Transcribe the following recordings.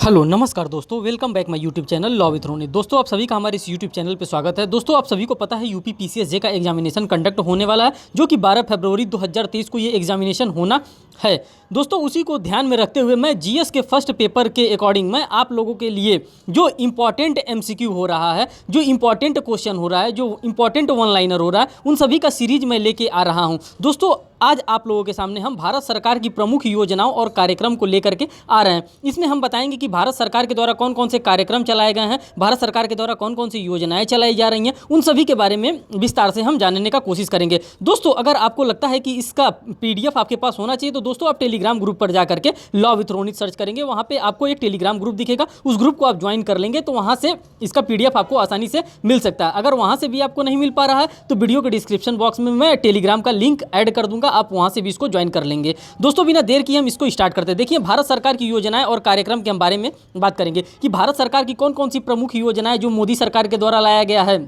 Hello नमस्कार दोस्तों, welcome back my YouTube channel law with Roni. दोस्तों आप सभी का हमारे इस यूट्यूब चैनल पे स्वागत है। दोस्तों आप सभी को पता है यूपी पीसीएस का एग्जामिनेशन कंडक्ट होने वाला है, जो कि 12 फरवरी 2023 को ये एग्जामिनेशन होना है। दोस्तों उसी को ध्यान में रखते हुए मैं जीएस के फर्स्ट पेपर के अकॉर्डिंग मैं आप लोगों के लिए जो इम्पॉर्टेंट एमसीक्यू हो रहा है, जो इम्पॉर्टेंट क्वेश्चन हो रहा है, जो इम्पॉर्टेंट वन लाइनर हो रहा है, उन सभी का सीरीज मैं लेके आ रहा हूँ। दोस्तों आज आप लोगों के सामने हम भारत सरकार की प्रमुख योजनाओं और कार्यक्रम को लेकर के आ रहे हैं। इसमें हम बताएंगे कि भारत सरकार के द्वारा कौन कौन से कार्यक्रम चलाए गए हैं, भारत सरकार के द्वारा कौन कौन सी योजनाएं चलाई जा रही हैं, उन सभी के बारे में विस्तार से हम जानने का कोशिश करेंगे। दोस्तों अगर आपको लगता है कि इसका पीडीएफ आपके पास होना चाहिए तो दोस्तों आप टेलीग्राम ग्रुप पर जाकर के लॉ विथ रोनी सर्च करेंगे, वहां पे आपको एक टेलीग्राम ग्रुप दिखेगा, उस ग्रुप को आप ज्वाइन कर लेंगे तो वहां से इसका पीडीएफ आपको आसानी से मिल सकता है। अगर वहां से भी आपको नहीं मिल पा रहा है तो वीडियो के डिस्क्रिप्शन बॉक्स में मैं टेलीग्राम का लिंक ऐड कर दूंगा, आप वहां से भी इसको ज्वाइन कर लेंगे। दोस्तों बिना देर किए हम इसको स्टार्ट करते हैं। देखिए भारत सरकार की योजनाएं और कार्यक्रम के हम बारे में बात करेंगे कि भारत सरकार की कौन कौन सी प्रमुख योजनाएं जो मोदी सरकार के द्वारा लाया गया है,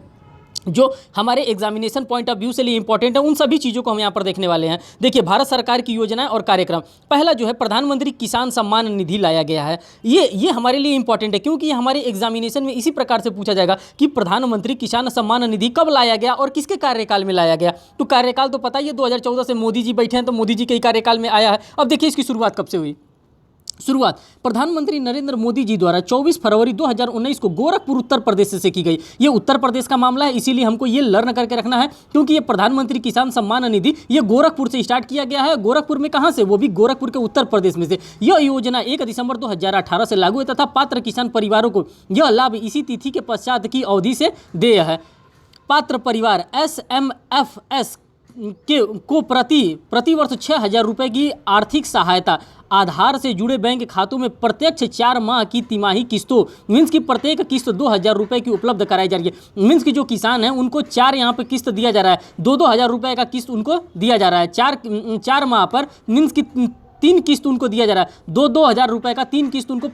जो हमारे एग्जामिनेशन पॉइंट ऑफ व्यू से लिए इंपॉर्टेंट है, उन सभी चीज़ों को हम यहाँ पर देखने वाले हैं। देखिए भारत सरकार की योजनाएं और कार्यक्रम, पहला जो है प्रधानमंत्री किसान सम्मान निधि लाया गया है। ये हमारे लिए इंपॉर्टेंट है क्योंकि हमारे एग्जामिनेशन में इसी प्रकार से पूछा जाएगा कि प्रधानमंत्री किसान सम्मान निधि कब लाया गया और किसके कार्यकाल में लाया गया। तो कार्यकाल तो पता ही है, 2014 से मोदी जी बैठे हैं तो मोदी जी के कार्यकाल में आया है। अब देखिए इसकी शुरुआत कब से हुई। शुरुआत प्रधानमंत्री नरेंद्र मोदी जी द्वारा 24 फरवरी 2019 को गोरखपुर उत्तर प्रदेश से की गई। ये उत्तर प्रदेश का मामला है, इसीलिए हमको ये लर्न करके रखना है क्योंकि ये प्रधानमंत्री किसान सम्मान निधि ये गोरखपुर से स्टार्ट किया गया है। गोरखपुर में कहाँ से, वो भी गोरखपुर के उत्तर प्रदेश में से। यह योजना 1 दिसंबर 2018 से लागू है तथा पात्र किसान परिवारों को यह लाभ इसी तिथि के पश्चात की अवधि से देय है। पात्र परिवार SMFS को प्रति वर्ष 6,000 रुपये की आर्थिक सहायता आधार से जुड़े बैंक खातों में प्रत्यक्ष 4 माह की तिमाही किस्तों मीन्स की प्रत्येक किस्त 2,000 रुपये की उपलब्ध कराई जा रही है। मीन्स की जो किसान हैं उनको 4 यहाँ पे किस्त दिया जा रहा है, 2,000 रुपये का किस्त उनको दिया जा रहा है। चार माह पर मीन्स की 3 किस्त उनको दिया जा रहा है, 2,000 रुपये का 3 किस्त उनको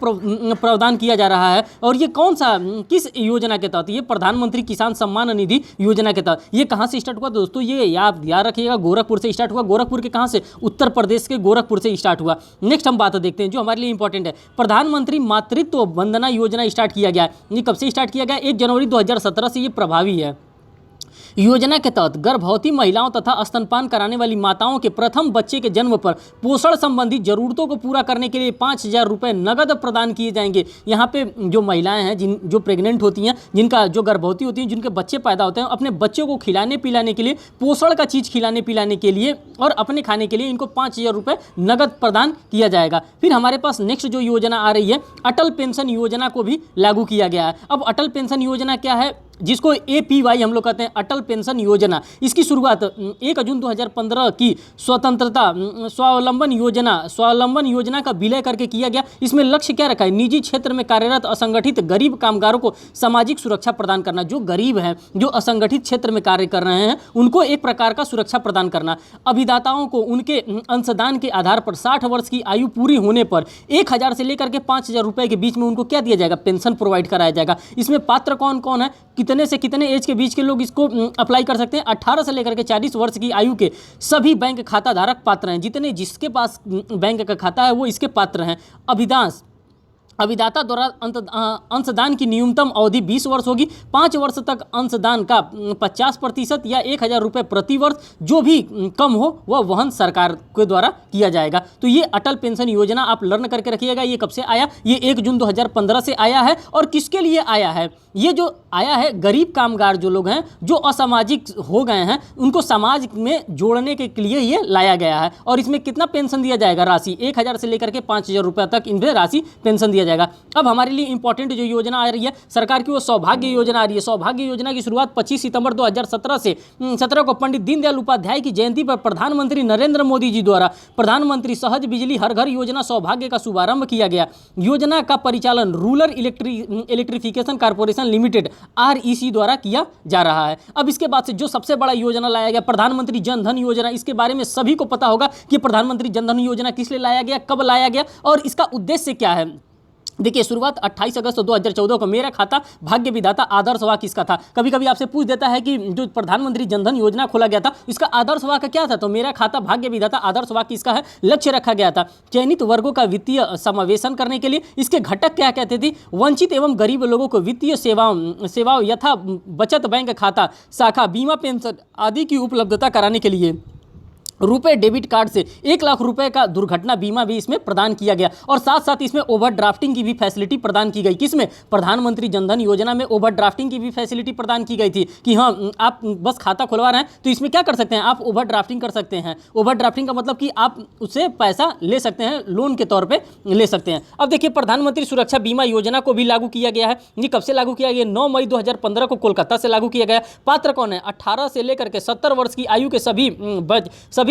प्रदान किया जा रहा है। और ये कौन सा किस योजना के तहत, ये प्रधानमंत्री किसान सम्मान निधि योजना के तहत। ये कहाँ से स्टार्ट हुआ दोस्तों, ये याद रखिएगा, गोरखपुर से स्टार्ट हुआ। गोरखपुर के कहाँ से, उत्तर प्रदेश के गोरखपुर से स्टार्ट हुआ। नेक्स्ट हम बात देखते हैं जो हमारे लिए इंपॉर्टेंट है। प्रधानमंत्री मातृत्व वंदना योजना स्टार्ट किया गया। ये कब से स्टार्ट किया गया, 1 जनवरी 2017 से ये प्रभावी है। योजना के तहत गर्भवती महिलाओं तथा स्तनपान कराने वाली माताओं के प्रथम बच्चे के जन्म पर पोषण संबंधी जरूरतों को पूरा करने के लिए 5,000 रुपये नगद प्रदान किए जाएंगे। यहाँ पे जो महिलाएं हैं जो प्रेग्नेंट होती हैं, जिनका जो गर्भवती होती हैं, जिनके बच्चे पैदा होते हैं, अपने बच्चों को खिलाने पिलाने के लिए, पोषण का चीज़ खिलाने पिलाने के लिए और अपने खाने के लिए इनको 5,000 रुपये नगद प्रदान किया जाएगा। फिर हमारे पास नेक्स्ट जो योजना आ रही है, अटल पेंशन योजना को भी लागू किया गया है। अब अटल पेंशन योजना क्या है, जिसको APY हम लोग कहते हैं, अटल पेंशन योजना। इसकी शुरुआत 1 जून 2015 की स्वावलंबन योजना का विलय करके किया गया। इसमें लक्ष्य क्या रखा है, निजी क्षेत्र में कार्यरत असंगठित गरीब कामगारों को सामाजिक सुरक्षा प्रदान करना। जो गरीब हैं, जो असंगठित क्षेत्र में कार्य कर रहे हैं, उनको एक प्रकार का सुरक्षा प्रदान करना। अभिदाताओं को उनके अंशदान के आधार पर 60 वर्ष की आयु पूरी होने पर 1,000 से लेकर के 5,000 रुपये के बीच में उनको क्या दिया जाएगा, पेंशन प्रोवाइड कराया जाएगा। इसमें पात्र कौन कौन है, कितने से कितने एज के बीच के लोग इसको अप्लाई कर सकते हैं, 18 से लेकर के 40 वर्ष की आयु के सभी बैंक खाता धारक पात्र हैं। जिसके पास बैंक का खाता है वो इसके पात्र हैं। अभिदाता द्वारा अंशदान की न्यूनतम अवधि 20 वर्ष होगी। 5 वर्ष तक अंशदान का 50% या 1,000 रुपये प्रति वर्ष जो भी कम हो वह वहन सरकार के द्वारा किया जाएगा। तो ये अटल पेंशन योजना आप लर्न करके रखिएगा। ये कब से आया, ये 1 जून 2015 से आया है। और किसके लिए आया है, ये जो आया है, गरीब कामगार जो लोग हैं, जो असामाजिक हो गए हैं, उनको समाज में जोड़ने के लिए ये लाया गया है। और इसमें कितना पेंशन दिया जाएगा, राशि 1,000 से लेकर के 5,000 रुपये तक इनमें राशि पेंशन दिया जाएगा। अब हमारे लिए इंपॉर्टेंट जो योजना आ रही है सरकार की, वो सौभाग्य योजना आ रही है। सौभाग्य योजना की शुरुआत 25 सितंबर 2017 को पंडित दीनदयाल उपाध्याय की जयंती पर प्रधानमंत्री नरेंद्र मोदी जी द्वारा प्रधानमंत्री सहज बिजली हर घर योजना सौभाग्य का शुभारंभ किया गया। योजना का परिचालन rural electrification corporation limited REC द्वारा किया जा रहा है। अब इसके बाद से जो सबसे बड़ा योजना लाया गया, प्रधानमंत्री जन धन योजना। इसके बारे में सभी को पता होगा कि प्रधानमंत्री जन धन योजना किस लिए लाया गया, कब लाया गया और इसका उद्देश्य क्या है। देखिए शुरुआत 28 अगस्त 2014 को मेरा खाता भाग्य विधाता आदर्श वाक्य किसका था। कभी कभी आपसे पूछ देता है कि जो प्रधानमंत्री जनधन योजना खोला गया था इसका आदर्श वाक्य क्या था, तो मेरा खाता भाग्य विधाता आदर्श वाक्य किसका है, लक्ष्य रखा गया था। चयनित वर्गों का वित्तीय समावेशन करने के लिए इसके घटक क्या कहते थे, वंचित एवं गरीब लोगों को वित्तीय सेवाओं यथा बचत बैंक खाता, शाखा, बीमा, पेंशन आदि की उपलब्धता कराने के लिए रुपए डेबिट कार्ड से 1 लाख रुपए का दुर्घटना बीमा भी इसमें प्रदान किया गया और साथ साथ इसमें ओवरड्राफ्टिंग की भी फैसिलिटी प्रदान की गई। किसमें, प्रधानमंत्री जनधन योजना में ओवरड्राफ्टिंग की भी फैसिलिटी प्रदान की गई थी कि हाँ आप बस खाता खुलवा रहे हैं तो इसमें क्या कर सकते हैं, आप ओवरड्राफ्टिंग कर सकते हैं। ओवरड्राफ्टिंग का मतलब कि आप उससे पैसा ले सकते हैं, लोन के तौर पर ले सकते हैं। अब देखिए प्रधानमंत्री सुरक्षा बीमा योजना को भी लागू किया गया है। ये कब से लागू किया गया, 9 मई 2015 को कोलकाता से लागू किया गया। पात्र कौन है, 18 से लेकर के 70 वर्ष की आयु के सभी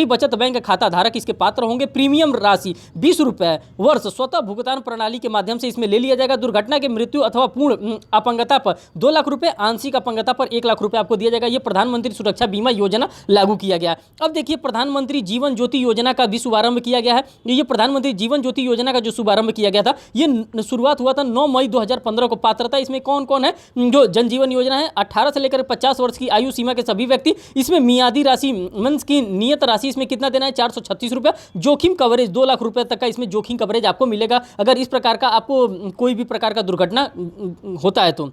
बचत बैंक खाता धारक इसके पात्र होंगे। प्रीमियम राशि 20 रुपए वर्ष स्वतः भुगतान प्रणाली के माध्यम से इसमें ले लिया जाएगा। दुर्घटना के मृत्यु अथवा पूर्ण अपंगता पर 2 लाख रुपए, आंशिक अपंगता पर 1 लाख रुपए आपको दिया जाएगा। यह प्रधानमंत्री सुरक्षा बीमा योजना लागू किया गया। अब देखिए प्रधानमंत्री जीवन ज्योति योजना का भी शुभारंभ किया गया है। ये प्रधानमंत्री जीवन ज्योति योजना का जो शुभारंभ किया गया था ये शुरुआत हुआ था 9 मई 2015 को। पात्रता इसमें कौन कौन है, जो जनजीवन योजना है 18 से लेकर 50 वर्ष की आयु सीमा के सभी व्यक्ति। इसमें मियादी राशि मींस की नियत राशि इसमें कितना देना है, 436 रुपये। जोखिम कवरेज 2 लाख रुपए तक का इसमें जोखिम कवरेज आपको मिलेगा अगर इस प्रकार का आपको कोई भी प्रकार का दुर्घटना होता है तो।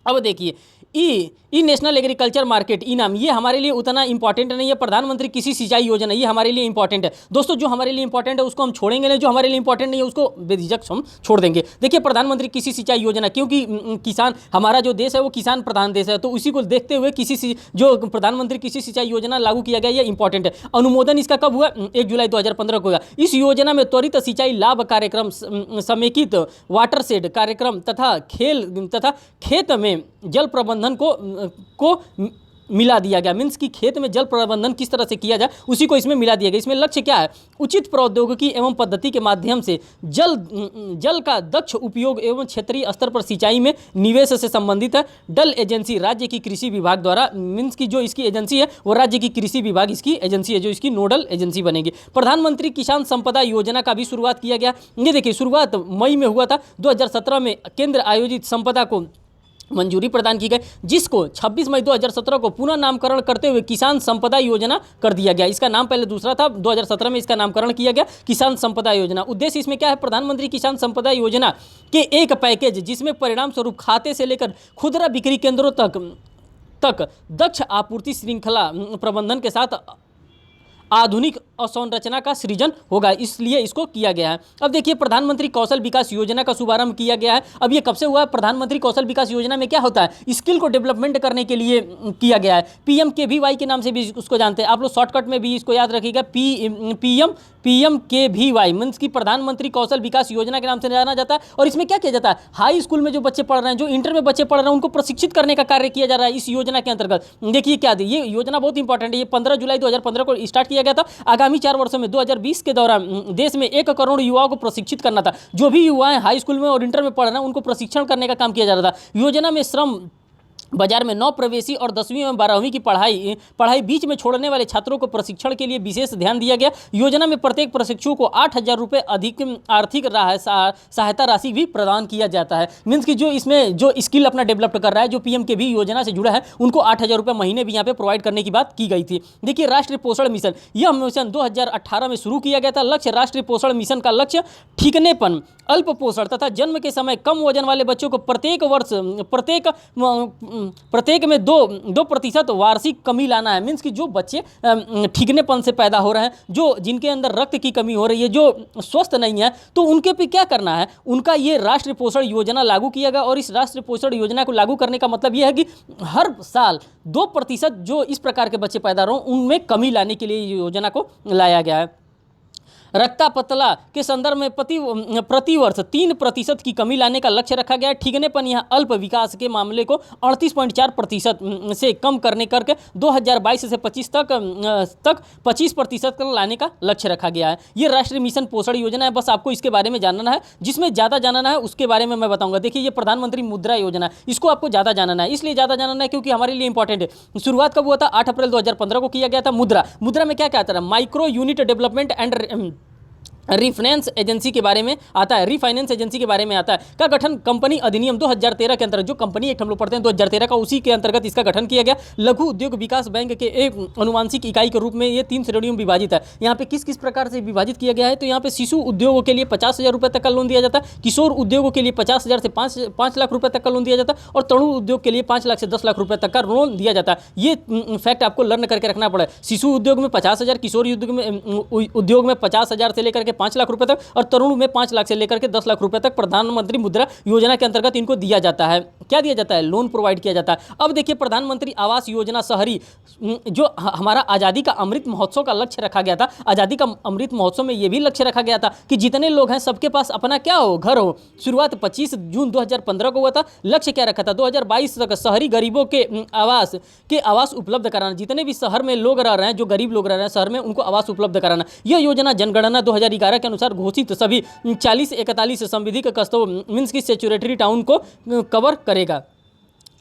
अब देखिए ई नेशनल एग्रीकल्चर मार्केट ई नाम, ये हमारे लिए उतना इंपॉर्टेंट नहीं है। प्रधानमंत्री कृषि सिंचाई योजना ये हमारे लिए इंपॉर्टेंट है। दोस्तों जो हमारे लिए इंपॉर्टेंट है उसको हम छोड़ेंगे नहीं, जो हमारे लिए इंपॉर्टेंट नहीं है उसको बेझिझक हम छोड़ देंगे। देखिए प्रधानमंत्री कृषि सिंचाई योजना, क्योंकि किसान, हमारा जो देश है वो किसान प्रधान देश है, तो उसी को देखते हुए जो प्रधानमंत्री कृषि सिंचाई योजना लागू किया गया ये इंपॉर्टेंट है। अनुमोदन इसका कब हुआ, 1 जुलाई 2015 को हुआ। इस योजना में त्वरित सिंचाई लाभ कार्यक्रम, समेकित वाटरशेड कार्यक्रम तथा खेत में जल प्रबंधन को मिला दिया गया। मीन्स कि खेत में जल प्रबंधन किस तरह से किया जाए उसी को इसमें मिला दिया गया। इसमें लक्ष्य क्या है, उचित प्रौद्योगिकी एवं पद्धति के माध्यम से जल का दक्ष उपयोग एवं क्षेत्रीय स्तर पर सिंचाई में निवेश से संबंधित है। डल एजेंसी राज्य की कृषि विभाग द्वारा, मीन्स की जो इसकी एजेंसी है वो राज्य की कृषि विभाग इसकी एजेंसी है जो इसकी नोडल एजेंसी बनेगी। प्रधानमंत्री किसान संपदा योजना का भी शुरुआत किया गया। ये देखिए शुरुआत मई में हुआ था। 2017 में केंद्र आयोजित संपदा को मंजूरी प्रदान की गई, जिसको 26 मई 2017 को पुनः नामकरण करते हुए किसान संपदा योजना कर दिया गया। इसका नाम पहले दूसरा था, 2017 में इसका नामकरण किया गया किसान संपदा योजना। उद्देश्य इसमें क्या है, प्रधानमंत्री किसान संपदा योजना के एक पैकेज जिसमें परिणाम स्वरूप खाते से लेकर खुदरा बिक्री केंद्रों तक दक्ष आपूर्ति श्रृंखला प्रबंधन के साथ आधुनिक अवसंरचना का सृजन होगा, इसलिए इसको किया गया है। अब देखिए प्रधानमंत्री कौशल विकास योजना का शुभारंभ किया गया है। अब ये कब से हुआ है, प्रधानमंत्री कौशल विकास योजना में क्या होता है, स्किल को डेवलपमेंट करने के लिए किया गया है। PMKVY के नाम से भी उसको जानते हैं आप लोग, शॉर्टकट में भी इसको याद रखिएगा, PMKVY मीन्स की प्रधानमंत्री कौशल विकास योजना के नाम से जाना जाता है। और इसमें क्या किया जाता है, हाई स्कूल में जो बच्चे पढ़ रहे हैं, जो इंटर में बच्चे पढ़ रहे हैं, उनको प्रशिक्षित करने का कार्य किया जा रहा है इस योजना के अंतर्गत। देखिए क्या ये योजना बहुत इंपॉर्टेंट है। ये 15 जुलाई 2015 को स्टार्ट किया गया था। आगामी 4 वर्षों में 2020 के दौरान देश में 1 करोड़ युवाओं को प्रशिक्षित करना था। जो भी युवाएं हाई स्कूल में और इंटर में पढ़ रहे हैं उनको प्रशिक्षण करने का काम किया जा रहा था। योजना में श्रम बाजार में 9 प्रवेशी और 10वीं एवं 12वीं की पढ़ाई बीच में छोड़ने वाले छात्रों को प्रशिक्षण के लिए विशेष ध्यान दिया गया। योजना में प्रत्येक प्रशिक्षु को 8,000 रुपये अधिक आर्थिक सहायता राशि भी प्रदान किया जाता है। मीन्स कि जो इसमें जो स्किल अपना डेवलप कर रहा है, जो PMKV योजना से जुड़ा है, उनको 8,000 रुपये महीने भी यहाँ पे प्रोवाइड करने की बात की गई थी। देखिए राष्ट्रीय पोषण मिशन, यह मिशन 2018 में शुरू किया गया था। लक्ष्य, राष्ट्रीय पोषण मिशन का लक्ष्य ठीकनेपन, अल्प पोषण तथा जन्म के समय कम वजन वाले बच्चों को प्रत्येक में 2% वार्षिक कमी लाना है। मीन्स कि जो बच्चे ठीकनेपन से पैदा हो रहे हैं, जो जिनके अंदर रक्त की कमी हो रही है, जो स्वस्थ नहीं है, तो उनके पे क्या करना है, उनका ये राष्ट्रीय पोषण योजना लागू किया गया। और इस राष्ट्रीय पोषण योजना को लागू करने का मतलब ये है कि हर साल 2% जो इस प्रकार के बच्चे पैदा हो उनमें कमी लाने के लिए योजना को लाया गया है। रक्ता पतला के संदर्भ में प्रति वर्ष 3% की कमी लाने का लक्ष्य रखा गया है। ठीकनेपन यहाँ अल्प विकास के मामले को 38.4% से कम करके 2022 से 25 तक 25% तक लाने का लक्ष्य रखा गया है। ये राष्ट्रीय मिशन पोषण योजना है। बस आपको इसके बारे में जानना है, जिसमें ज़्यादा जानना है उसके बारे में मैं बताऊंगा। देखिए ये प्रधानमंत्री मुद्रा योजना, इसको आपको ज़्यादा जानना है, इसलिए ज़्यादा जानना है क्योंकि हमारे लिए इंपॉर्टेंट है। शुरुआत कब हुआ था, 8 अप्रैल 2015 को किया गया था। मुद्रा में क्या क्या आता है, micro unit development and refinance agency के बारे में आता है, रिफाइनेंस एजेंसी के बारे में आता है का गठन कंपनी अधिनियम 2013 के अंतर्गत, जो कंपनी एक्ट हम लोग पढ़ते हैं 2013 का, उसी के अंतर्गत इसका गठन किया गया। लघु उद्योग विकास बैंक के एक अनुवांशिक इकाई के रूप में ये 3 श्रेणियों में विभाजित है। यहाँ पे किस किस प्रकार से विभाजित किया गया है, तो यहाँ पे शिशु उद्योगों के लिए 50,000 रुपये तक का लोन दिया जाता है, किशोर उद्योगों के लिए 50,000 से 5 लाख रुपये तक का लोन दिया जाता है, और तरुण उद्योग के लिए 5 लाख से 10 लाख रुपये तक का लोन दिया जाता है। ये फैक्ट आपको लर्न करके रखना पड़े। शिशु उद्योग में 50,000, किशोर उद्योग में 50,000 से लेकर के 5 लाख रुपये तक, और तरुण में 5 लाख से लेकर के 10 लाख रुपए तक प्रधानमंत्री मुद्रा योजना के अंतर्गत इनको दिया जाता है। क्या दिया जाता है? लोन प्रोवाइड किया जाता है। अब देखिए प्रधानमंत्री आवास योजना शहरी, जो हमारा आज़ादी का अमृत महोत्सव का लक्ष्य रखा गया था, आज़ादी का अमृत महोत्सव में यह भी लक्ष्य रखा गया था कि जितने लोग हैं सबके पास अपना क्या हो, घर हो। शुरुआत 25 जून 2015 को हुआ था। लक्ष्य क्या रखा था? 2022 तक शहरी गरीबों के आवास उपलब्ध कराना। जितने भी शहर में लोग रह रहे हैं, जो गरीब लोग रह रहे हैं शहर में, उनको आवास उपलब्ध कराना। यह योजना जनगणना 2011 के अनुसार घोषित सभी 40-41 संविधिक कस्तों मीन्स की सैचुरेटरी टाउन को कवर करेगा।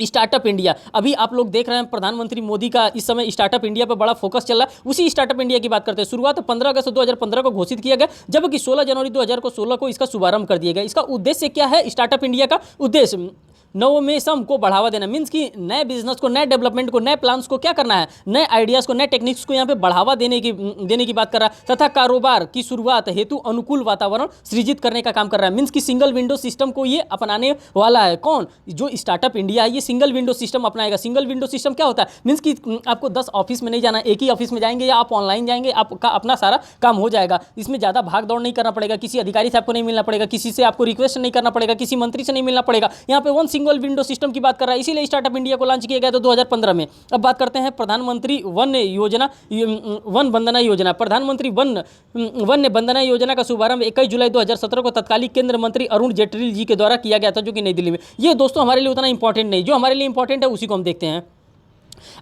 स्टार्टअप इंडिया, अभी आप लोग देख रहे हैं प्रधानमंत्री मोदी का इस समय स्टार्टअप इंडिया पर बड़ा फोकस चल रहा है। उसी स्टार्टअप इंडिया की बात करते हैं। शुरुआत 15 अगस्त 2015 को घोषित किया गया, जबकि 16 जनवरी 2016 को इसका शुभारंभ कर दिया गया। इसका उद्देश्य क्या है? स्टार्टअप इंडिया का उद्देश्य नवोन्मेषम को बढ़ावा देना, मीन्स कि नए बिजनेस को, नए डेवलपमेंट को, नए प्लान्स को क्या करना है, नए आइडियाज़ को, नए टेक्निक्स को यहाँ पे बढ़ावा देने की बात कर रहा है, तथा कारोबार की शुरुआत हेतु अनुकूल वातावरण सृजित करने का काम कर रहा है। मीन्स कि सिंगल विंडो सिस्टम को ये अपनाने वाला है। कौन? जो स्टार्टअप इंडिया है, ये सिंगल विंडो सिस्टम अपनाएगा। सिंगल विंडो सिस्टम क्या होता है? मीन्स कि आपको 10 ऑफिस में नहीं जाना, एक ही ऑफिस में जाएंगे या आप ऑनलाइन जाएंगे, आपका अपना सारा काम हो जाएगा। इसमें ज़्यादा भाग दौड़ नहीं करना पड़ेगा, किसी अधिकारी से आपको नहीं मिलना पड़ेगा, किसी से आपको रिक्वेस्ट नहीं करना पड़ेगा, किसी मंत्री से नहीं मिलना पड़ेगा। यहाँ पे वन सिंगल विंडो सिस्टम बात कर रहा है, इसीलिए स्टार्टअप इंडिया को लॉन्च किया गया था 2015 में। अब बात करते हैं प्रधानमंत्री वन वंदना योजना। प्रधानमंत्री वन वंदना योजना का शुभारंभ 21 जुलाई 2017 को तत्कालीन केंद्र मंत्री अरुण जेटली जी के द्वारा किया गया था, जो कि नई दिल्ली में। ये दोस्तों हमारे लिए उतना इंपॉर्टेंट नहीं, जो हमारे लिए इंपॉर्टेंट है उसी को हम देखते हैं।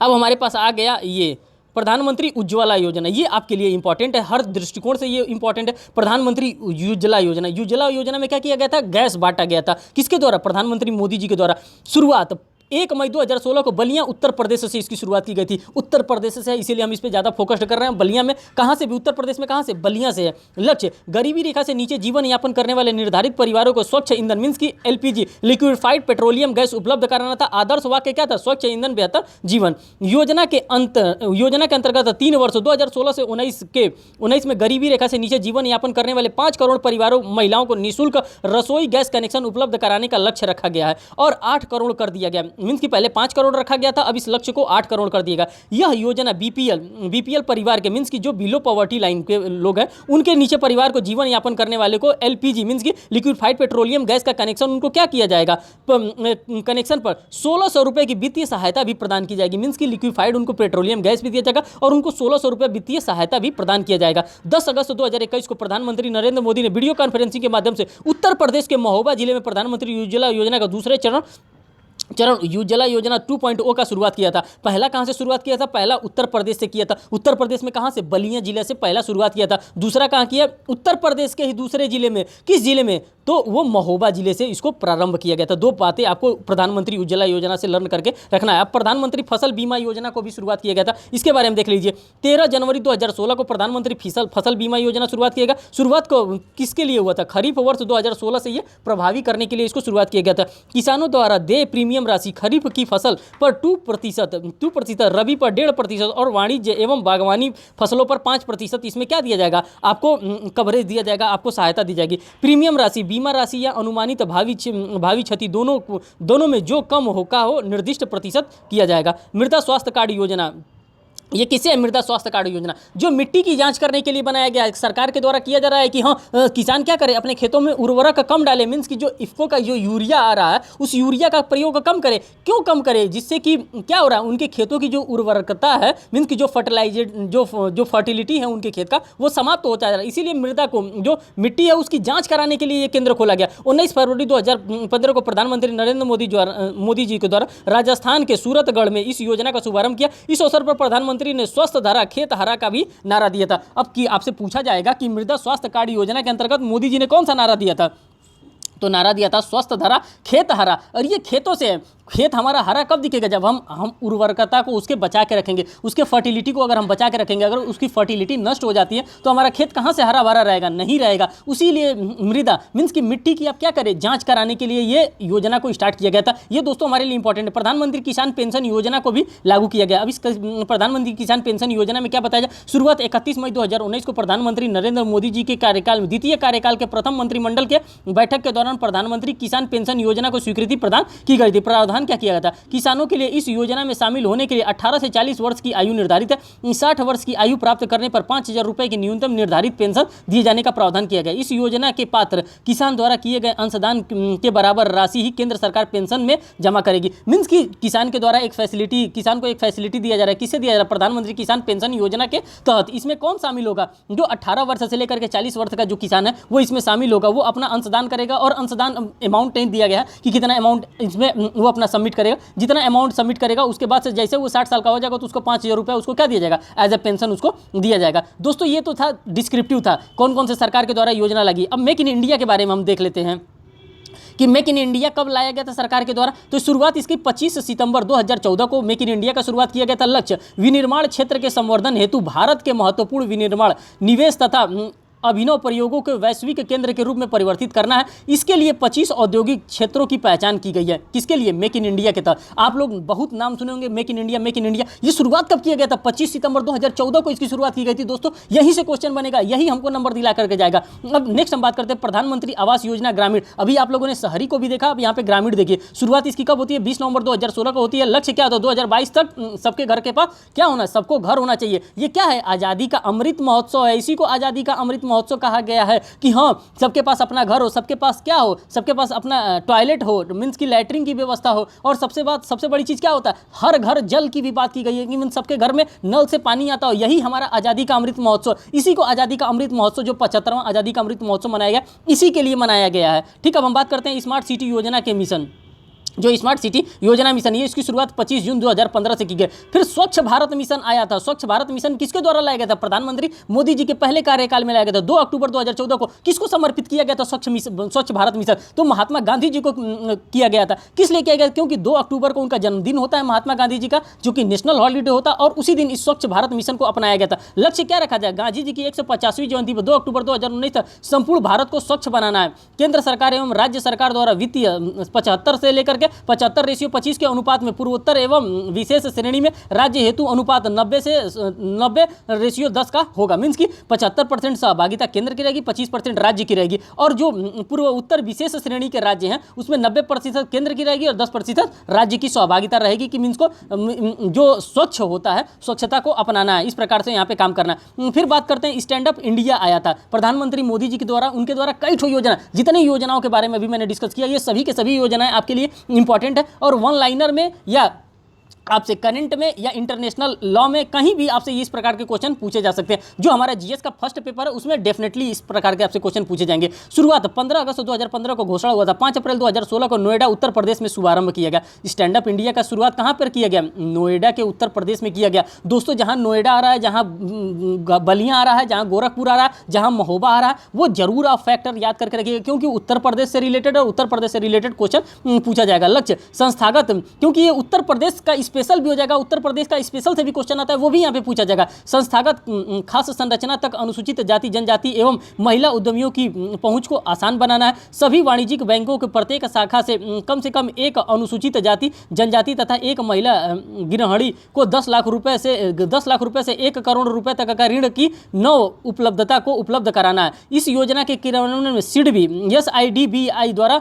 अब हमारे पास आ गया ये प्रधानमंत्री उज्ज्वला योजना। ये आपके लिए इंपॉर्टेंट है, हर दृष्टिकोण से ये इंपॉर्टेंट है। प्रधानमंत्री उज्ज्वला योजना, उज्ज्वला योजना में क्या किया गया था? गैस बांटा गया था। किसके द्वारा? प्रधानमंत्री मोदी जी के द्वारा। शुरुआत 1 मई 2016 को बलिया उत्तर प्रदेश से इसकी शुरुआत की गई थी। उत्तर प्रदेश से है, इसीलिए हम इस पर ज़्यादा फोकस्ड कर रहे हैं। बलिया में कहाँ से भी? उत्तर प्रदेश में कहाँ से? बलिया से है। लक्ष्य गरीबी रेखा से नीचे जीवन यापन करने वाले निर्धारित परिवारों को स्वच्छ ईंधन मीन्स की LPG लिक्विफाइड पेट्रोलियम गैस उपलब्ध कराना था। आदर्श वाक्य क्या था? स्वच्छ ईंधन बेहतर जीवन। योजना के अंतर्गत 3 वर्ष 2016 से 19 में गरीबी रेखा से नीचे जीवन यापन करने वाले 5 करोड़ परिवारों महिलाओं को निःशुल्क रसोई गैस कनेक्शन उपलब्ध कराने का लक्ष्य रखा गया है, और 8 करोड़ कर दिया गया। मीन्स कि पहले 5 करोड़ रखा गया था, अब इस लक्ष्य को 8 करोड़ कर दिएगा। यह योजना बीपीएल परिवार के मीन्स की जो बिलो पॉवर्टी लाइन के लोग हैं, उनके नीचे परिवार को जीवन यापन करने वाले को LPG मीन्स की लिक्विफाइड पेट्रोलियम गैस का कनेक्शन उनको क्या किया जाएगा? कनेक्शन पर 1600 रुपये की वित्तीय सहायता भी प्रदान की जाएगी। मीन्स की लिक्विफाइड उनको पेट्रोलियम गैस भी दिया जाएगा और उनको 1600 रुपये वित्तीय सहायता भी प्रदान किया जाएगा। 10 अगस्त 2021 को प्रधानमंत्री नरेंद्र मोदी ने वीडियो कॉन्फ्रेंसिंग के माध्यम से उत्तर प्रदेश के महोबा जिले में प्रधानमंत्री उज्ज्वला योजना का दूसरे चरण उज्ज्वला योजना 2.0 का शुरुआत किया था। पहला कहां से शुरुआत किया था? पहला उत्तर प्रदेश से किया था। उत्तर प्रदेश में कहां से? बलिया जिले से पहला शुरुआत किया था। दूसरा कहां किया? उत्तर प्रदेश के ही दूसरे जिले में। किस जिले में? तो वो महोबा जिले से इसको प्रारंभ किया गया था। 2 बातें आपको प्रधानमंत्री उज्ज्वला योजना से लर्न करके रखना है। अब प्रधानमंत्री फसल बीमा योजना को भी शुरुआत किया गया था, इसके बारे में देख लीजिए। 13 जनवरी 2016 को प्रधानमंत्री फसल बीमा योजना शुरुआत किया गया। शुरुआत को किसके लिए हुआ था? खरीफ वर्ष 2016 से ये प्रभावी करने के लिए इसको शुरुआत किया गया था। किसानों द्वारा देय प्रीमियम राशि खरीफ की फसल पर 2%, रबी पर 1.5% और वाणिज्य एवं बागवानी फसलों पर 5% इसमें क्या दिया जाएगा? आपको कवरेज दिया जाएगा, आपको सहायता दी जाएगी। प्रीमियम राशि, बीमा राशि या अनुमानित भावी क्षति दोनों में जो कम हो निर्दिष्ट प्रतिशत किया जाएगा। मृदा स्वास्थ्य कार्ड योजना, ये किसे है? मृदा स्वास्थ्य कार्ड योजना, जो मिट्टी की जांच करने के लिए बनाया गया है। सरकार के द्वारा किया जा रहा है कि हाँ किसान क्या करे, अपने खेतों में उर्वरक कम डाले। मीन्स कि जो इफ्को का जो यूरिया आ रहा है, उस यूरिया का प्रयोग कम करे। क्यों कम करे? जिससे कि क्या हो रहा है, उनके खेतों की जो उर्वरकता है, मीन्स कि जो फर्टिलाइजेड जो फर्टिलिटी है उनके खेत का, वो समाप्त होता जा रहा है। इसीलिए मृदा को, जो मिट्टी है, उसकी जाँच कराने के लिए ये केंद्र खोला गया। 19 फरवरी 2015 को प्रधानमंत्री नरेंद्र मोदी जी के द्वारा राजस्थान के सूरतगढ़ में इस योजना का शुभारंभ किया। इस अवसर पर प्रधानमंत्री ने स्वस्थ धारा खेत हरा का भी नारा दिया था। अब की आपसे पूछा जाएगा कि मृदा स्वास्थ्य कार्ड योजना के अंतर्गत मोदी जी ने कौन सा नारा दिया था? तो नारा दिया था स्वस्थ धारा खेत हरा। और ये खेतों से है, खेत हमारा हरा कब दिखेगा, जब हम उर्वरकता को उसके बचा के रखेंगे, उसके फर्टिलिटी को अगर हम बचा के रखेंगे। अगर उसकी फर्टिलिटी नष्ट हो जाती है तो हमारा खेत कहाँ से हरा भरा रहेगा, नहीं रहेगा। उसीलिए मृदा मीन्स की मिट्टी की आप क्या करें, जांच कराने के लिए ये योजना को स्टार्ट किया गया था। ये दोस्तों हमारे लिए इंपॉर्टेंट है। प्रधानमंत्री किसान पेंशन योजना को भी लागू किया गया। अब इस प्रधानमंत्री किसान पेंशन योजना में क्या बताया जाए, शुरुआत 31 मई 2019 को प्रधानमंत्री नरेंद्र मोदी जी के कार्यकाल में द्वितीय कार्यकाल के प्रथम मंत्रिमंडल के बैठक के दौरान प्रधानमंत्री किसान पेंशन योजना को स्वीकृति प्रदान की गई थी। प्रावधान क्या किया गया था, किसानों के लिए इस योजना में शामिल होने के लिए 18 से 40 वर्ष की आयु निर्धारित है। 60 वर्ष की आयु प्राप्त करने पर 5,000 रुपए की न्यूनतम निर्धारित पेंशन दिए जाने का प्रावधान किया गया। इस योजना के पात्र किसान द्वारा किए गए अंशदान के बराबर राशि ही केंद्र सरकार पेंशन में जमा करेगी। मीन्स की किसान के द्वारा एक फैसिलिटी, किसान को एक फैसिलिटी दिया जा रहा है। किससे दिया जा रहा है, प्रधानमंत्री किसान पेंशन योजना के तहत। इसमें कौन शामिल होगा, जो 18 वर्ष से लेकर के 40 वर्ष का जो किसान है वो इसमें शामिल होगा। वो अपना अंशदान करेगा और अंशदान अमाउंट नहीं दिया गया है कि कितना अमाउंट इसमें वो अपना सबमिट करेगा। जितना अमाउंट सबमिट करेगा उसके बाद से जैसे वो 60 साल का हो जाएगा तो उसको 5,000 रुपये उसको क्या दिया जाएगा, एज ए पेंशन उसको दिया जाएगा। दोस्तों ये तो था डिस्क्रिप्टिव था, कौन कौन से सरकार के द्वारा योजना लगी। अब मेक इन इंडिया के बारे में हम देख लेते हैं कि मेक इन इंडिया कब लाया गया था सरकार के द्वारा। तो शुरुआत इसकी 25 सितंबर 2014 को मेक इन इंडिया का शुरुआत किया गया था। लक्ष्य विनिर्माण क्षेत्र के संवर्धन हेतु भारत के महत्वपूर्ण विनिर्माण निवेश तथा अभिनव प्रयोगों के वैश्विक केंद्र के रूप में परिवर्तित करना है। इसके लिए 25 औद्योगिक क्षेत्रों की पहचान की गई है। किसके लिए, मेक इन इंडिया के तहत। आप लोग बहुत नाम सुने होंगे make in India, make in India. ये शुरुआत कब किया गया था, 25 सितंबर 2014 को इसकी शुरुआत की गई थी। दोस्तों यहीं से क्वेश्चन बनेगा, यही हमको नंबर दिला करके जाएगा। अब नेक्स्ट हम बात करते हैं प्रधानमंत्री आवास योजना ग्रामीण। अभी आप लोगों ने शहरी को भी देखा, अब यहाँ पे ग्रामीण देखिए। शुरुआत इसकी कब होती है, 20 नवंबर 2016 को होती है। लक्ष्य क्या होता है, 2022 तक सबके घर के पास क्या होना, सबको घर होना चाहिए। ये क्या है, आज़ादी का अमृत महोत्सव है। इसी को आज़ादी का अमृत महोत्सव कहा गया है कि हाँ सबके पास अपना घर हो, सबके पास क्या हो, सबके पास अपना टॉयलेट हो, मीन्स की लैट्रिन की व्यवस्था हो। और सबसे बड़ी चीज़ क्या होता है, हर घर जल की भी बात की गई है कि मीन्स सबके घर में नल से पानी आता हो। यही हमारा आज़ादी का अमृत महोत्सव। इसी को आज़ादी का अमृत महोत्सव, जो 75वां आज़ादी का अमृत महोत्सव मनाया गया, इसी के लिए मनाया गया है। ठीक, अब हम बात करते हैं स्मार्ट सिटी योजना के मिशन। जो स्मार्ट सिटी योजना मिशन, ये इसकी शुरुआत 25 जून 2015 से की गई। फिर स्वच्छ भारत मिशन आया था। स्वच्छ भारत मिशन किसके द्वारा लाया गया था, प्रधानमंत्री मोदी जी के पहले कार्यकाल में लाया गया था। 2 अक्टूबर 2014 को किसको समर्पित किया गया था स्वच्छ भारत मिशन, तो महात्मा गांधी जी को किया गया था। किस लिए किया गया, क्योंकि 2 अक्टूबर को उनका जन्मदिन होता है महात्मा गांधी जी का, जो कि नेशनल हॉलीडे होता है। और उसी दिन इस स्वच्छ भारत मिशन को अपनाया गया था। लक्ष्य क्या रखा जाए, गांधी जी की 150वीं जयंती पर 2 अक्टूबर 2019 तक संपूर्ण भारत को स्वच्छ बनाना है। केंद्र सरकार एवं राज्य सरकार द्वारा वित्तीय 75 से लेकर के 75:25 के अनुपात में पूर्वोत्तर एवं विशेष श्रेणी में राज्य हेतु अनुपात 90 से 90:10 का होगा। मीन्स की 75% सहभागिता केंद्र की रहेगी, 25% राज्य की रहेगी। और जो पूर्व उत्तर विशेष श्रेणी के राज्य हैं उसमें 90% केंद्र की रहेगी और 10% राज्य की सहभागिता रहेगी। कि मीन्स को जो स्वच्छ होता है, स्वच्छता को अपनाना है, इस प्रकार से यहाँ पे काम करना है। फिर बात करते हैं स्टैंड अप इंडिया आया था प्रधानमंत्री मोदी जी के द्वारा। उनके द्वारा कई ठो योजना, जितनी योजनाओं के बारे में भी मैंने डिस्कस किया, ये सभी के सभी योजनाएं आपके लिए इंपॉर्टेंट है। और वन लाइनर में या आपसे करंट में या इंटरनेशनल लॉ में कहीं भी आपसे इस प्रकार के क्वेश्चन पूछे जा सकते हैं। जो हमारा जीएस का फर्स्ट पेपर है उसमें डेफिनेटली इस प्रकार के आपसे क्वेश्चन पूछे जाएंगे। शुरुआत 15 अगस्त 2015 को घोषणा हुआ था। 5 अप्रैल 2016 को नोएडा उत्तर प्रदेश में शुभारंभ किया गया। स्टैंड अप इंडिया का शुरुआत कहाँ पर किया गया, नोएडा के उत्तर प्रदेश में किया गया। दोस्तों जहाँ नोएडा आ रहा है, जहाँ बलिया आ रहा है, जहाँ गोरखपुर आ रहा है, जहाँ महोबा आ रहा है, वो जरूर आप फैक्टर याद करके रखिएगा, क्योंकि उत्तर प्रदेश से रिलेटेड और उत्तर प्रदेश से रिलेटेड क्वेश्चन पूछा जाएगा। लक्ष्य संस्थागत, क्योंकि ये उत्तर प्रदेश का स्पेशल भी हो जाएगा, उत्तर प्रदेश का स्पेशल से भी क्वेश्चन आता है, वो भी यहाँ पे पूछा जाएगा। संस्थागत खास संरचना तक अनुसूचित जाति जनजाति एवं महिला उद्यमियों की पहुंच को आसान बनाना है। सभी वाणिज्यिक बैंकों के प्रत्येक शाखा से कम एक अनुसूचित जाति जनजाति तथा एक महिला गृहिणी को 10 लाख रुपए से 1 करोड़ रुपए तक का ऋण की उपलब्धता को उपलब्ध कराना है। इस योजना के क्रियान्वयन में सिडबी SIDBI द्वारा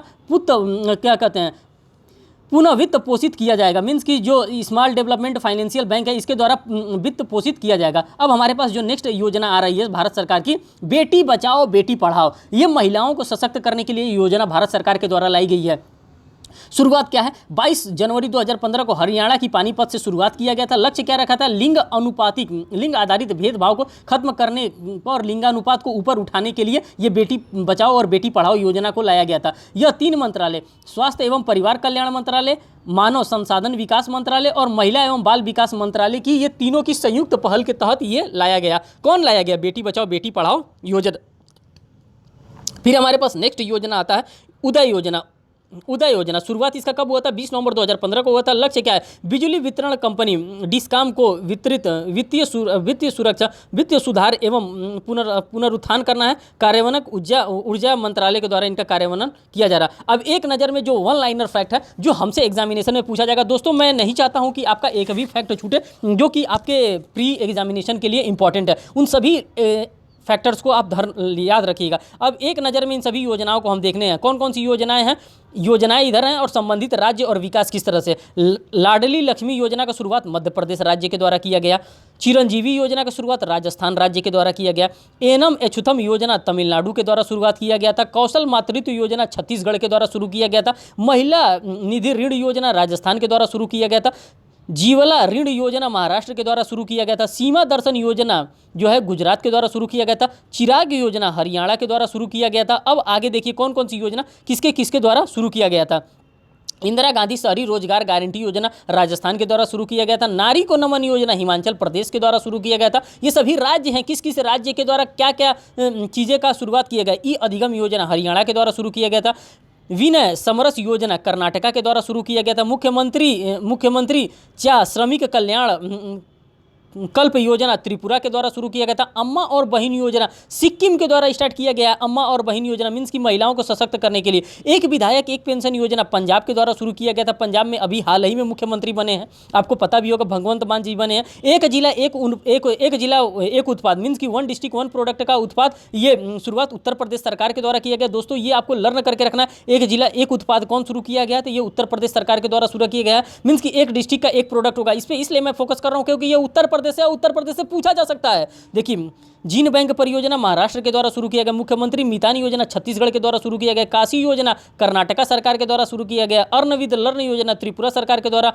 पुनः वित्त पोषित किया जाएगा। मीन्स की जो स्मॉल डेवलपमेंट फाइनेंशियल बैंक है, इसके द्वारा वित्त पोषित किया जाएगा। अब हमारे पास जो नेक्स्ट योजना आ रही है भारत सरकार की, बेटी बचाओ बेटी पढ़ाओ। ये महिलाओं को सशक्त करने के लिए योजना भारत सरकार के द्वारा लाई गई है। शुरुआत क्या है, 22 जनवरी 2015 को हरियाणा की पानीपत से शुरुआत किया गया था। लक्ष्य क्या रखा था, लिंग आधारित भेदभाव को खत्म करने और लिंगानुपात को ऊपर उठाने के लिए ये बेटी बचाओ और बेटी पढ़ाओ योजना को लाया गया था। यह 3 मंत्रालय, स्वास्थ्य एवं परिवार कल्याण मंत्रालय, मानव संसाधन विकास मंत्रालय और महिला एवं बाल विकास मंत्रालय की, ये तीनों की संयुक्त पहल के तहत ये लाया गया। कौन लाया गया, बेटी बचाओ बेटी पढ़ाओ योजना। फिर हमारे पास नेक्स्ट योजना आता है उदय योजना। उदय योजना, शुरुआत इसका कब हुआ था? 20 नवंबर 2015 को हुआ था। लक्ष्य क्या है? बिजली वितरण कंपनी डिस्कॉम को वितरित वित्तीय सुरक्षा, वित्तीय सुधार एवं पुनरुत्थान करना है। कार्यान्वयन ऊर्जा मंत्रालय के द्वारा इनका कार्यान्वयन किया जा रहा है। अब एक नज़र में जो वन लाइनर फैक्ट है जो हमसे एग्जामिनेशन में पूछा जाएगा। दोस्तों मैं नहीं चाहता हूं कि आपका एक भी फैक्ट छूटे जो कि आपके प्री एग्जामिनेशन के लिए इंपॉर्टेंट है। उन सभी फैक्टर्स को आप याद रखिएगा। अब एक नज़र में इन सभी योजनाओं को हम देखने हैं। कौन कौन सी योजनाएं हैं? योजनाएं इधर हैं और संबंधित राज्य और विकास किस तरह से। लाडली लक्ष्मी योजना का शुरुआत मध्य प्रदेश राज्य के द्वारा किया गया। चिरंजीवी योजना का शुरुआत राजस्थान राज्य के द्वारा किया गया। एनम एछुतम योजना तमिलनाडु के द्वारा शुरुआत किया गया था। कौशल मातृत्व योजना छत्तीसगढ़ के द्वारा शुरू किया गया था। महिला निधि ऋण योजना राजस्थान के द्वारा शुरू किया गया था। जीवला ऋण योजना महाराष्ट्र के द्वारा शुरू किया गया था। सीमा दर्शन योजना जो है गुजरात के द्वारा शुरू किया गया था। चिराग योजना हरियाणा के द्वारा शुरू किया गया था। अब आगे देखिए कौन कौन सी योजना किसके किसके द्वारा शुरू किया गया था। इंदिरा गांधी शहरी रोजगार गारंटी योजना राजस्थान के द्वारा शुरू किया गया था। नारी को नमन योजना हिमाचल प्रदेश के द्वारा शुरू किया गया था। ये सभी राज्य हैं, किस किस राज्य के द्वारा क्या क्या चीज़ें का शुरुआत किया गया। ई अधिगम योजना हरियाणा के द्वारा शुरू किया गया था। विनय समरस योजना कर्नाटका के द्वारा शुरू किया गया था। मुख्यमंत्री चा श्रमिक कल्याण कल्प योजना त्रिपुरा के द्वारा शुरू किया गया था। अम्मा और बहन योजना सिक्किम के द्वारा स्टार्ट किया गया। अम्मा और बहन योजना मीन्स की महिलाओं को सशक्त करने के लिए। एक विधायक एक पेंशन योजना पंजाब के द्वारा शुरू किया गया था। पंजाब में अभी हाल ही में मुख्यमंत्री बने हैं, आपको पता भी होगा, भगवंत मान जी बने हैं। एक जिला एक उत्पाद मीन्स की वन डिस्ट्रिक्ट वन प्रोडक्ट का उत्पाद, ये शुरुआत उत्तर प्रदेश सरकार के द्वारा किया गया। दोस्तों ये आपको लर्न करके रखना है। एक जिला एक उत्पाद कौन शुरू किया गया तो ये उत्तर प्रदेश सरकार के द्वारा शुरू किया गया मीन्स की एक डिस्ट्रिक्ट का एक प्रोडक्ट होगा। इस पर इसलिए मैं फोकस कर रहा हूँ क्योंकि ये उत्तर प्रदेश से पूछा जा सकता है। देखिए जीन बैंक परियोजना महाराष्ट्र के द्वारा शुरू किया गया। मुख्यमंत्री मितान योजना छत्तीसगढ़ के द्वारा शुरू किया गया। काशी योजना कर्नाटका सरकार के द्वारा शुरू किया गया। अर्न विद लर्न योजना त्रिपुरा सरकार के द्वारा।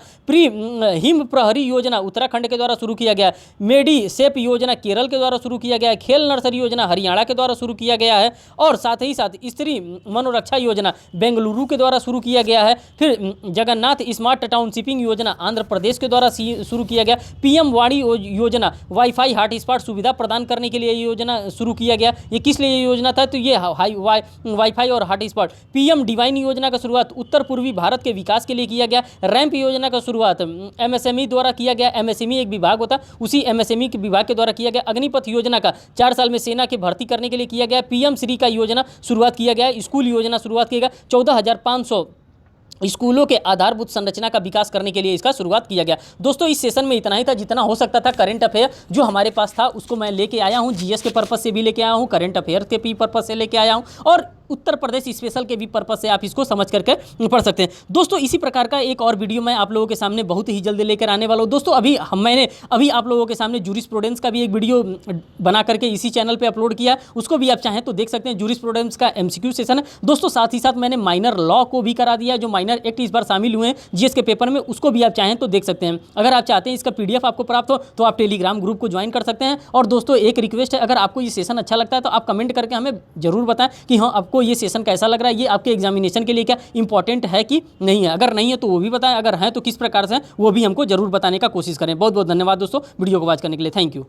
हिम प्रहरी योजना उत्तराखंड के द्वारा शुरू किया गया। मेडी सेप योजना केरल के द्वारा शुरू किया गया। खेल नर्सरी योजना हरियाणा के द्वारा शुरू किया गया है। और साथ ही साथ स्त्री मनोरक्षा योजना बेंगलुरु के द्वारा शुरू किया गया है। फिर जगन्नाथ स्मार्ट टाउनशिपिंग योजना आंध्र प्रदेश के द्वारा शुरू किया गया। पीएम वाणी योजना वाईफाई हॉटस्पॉट सुविधा प्रदान करने के लिए योजना शुरू किया गया। ये किस लिए योजना था तो ये वाईफाई और हॉटस्पॉट। पीएम डिवाइन योजना का शुरुआत उत्तर पूर्वी भारत के विकास के लिए किया गया। रैंप योजना का शुरुआत एमएसएमई द्वारा किया गया। एमएसएमई एक विभाग होता, उसी एमएसएमई के विभाग के द्वारा किया गया। अग्निपथ योजना का 4 साल में सेना की भर्ती करने के लिए किया गया। पीएम श्री का योजना शुरुआत किया गया। स्कूल योजना शुरुआत किया गया। 14,500 स्कूलों के आधारभूत संरचना का विकास करने के लिए इसका शुरुआत किया गया। दोस्तों इस सेशन में इतना ही था, जितना हो सकता था करंट अफेयर जो हमारे पास था उसको मैं लेके आया हूँ। जीएस के पर्पस से भी लेके आया हूँ, करंट अफेयर के भी पर्पस से लेके आया हूँ और उत्तर प्रदेश स्पेशल के भी पर्पस से आप इसको समझ करके पढ़ सकते हैं। दोस्तों इसी प्रकार का एक और वीडियो मैं आप लोगों के सामने बहुत ही जल्दी लेकर आने वाला हूँ। दोस्तों मैंने अभी आप लोगों के सामने जूरिस्प्रूडेंस का भी एक वीडियो बना करके इसी चैनल पे अपलोड किया, उसको भी आप चाहें तो देख सकते हैं। जूरिस्प्रूडेंस का एमसीक्यू सेशन है दोस्तों। साथ ही साथ मैंने माइनर लॉ को भी करा दिया, जो माइनर एक्ट इस बार शामिल हुए हैं जीएस के पेपर में, उसको भी आप चाहें तो देख सकते हैं। अगर आप चाहते हैं इसका पीडीएफ आपको प्राप्त हो तो आप टेलीग्राम ग्रुप को ज्वाइन कर सकते हैं। और दोस्तों एक रिक्वेस्ट है, अगर आपको ये सेशन अच्छा लगता है तो आप कमेंट करके हमें जरूर बताएं कि हाँ आपको ये सेशन कैसा लग रहा है, ये आपके एग्जामिनेशन के लिए क्या इंपॉर्टेंट है कि नहीं है। अगर नहीं है तो वो भी बताएं, अगर है तो किस प्रकार से वो भी हमको जरूर बताने का कोशिश करें। बहुत बहुत धन्यवाद दोस्तों वीडियो को वॉच करने के लिए। Thank you.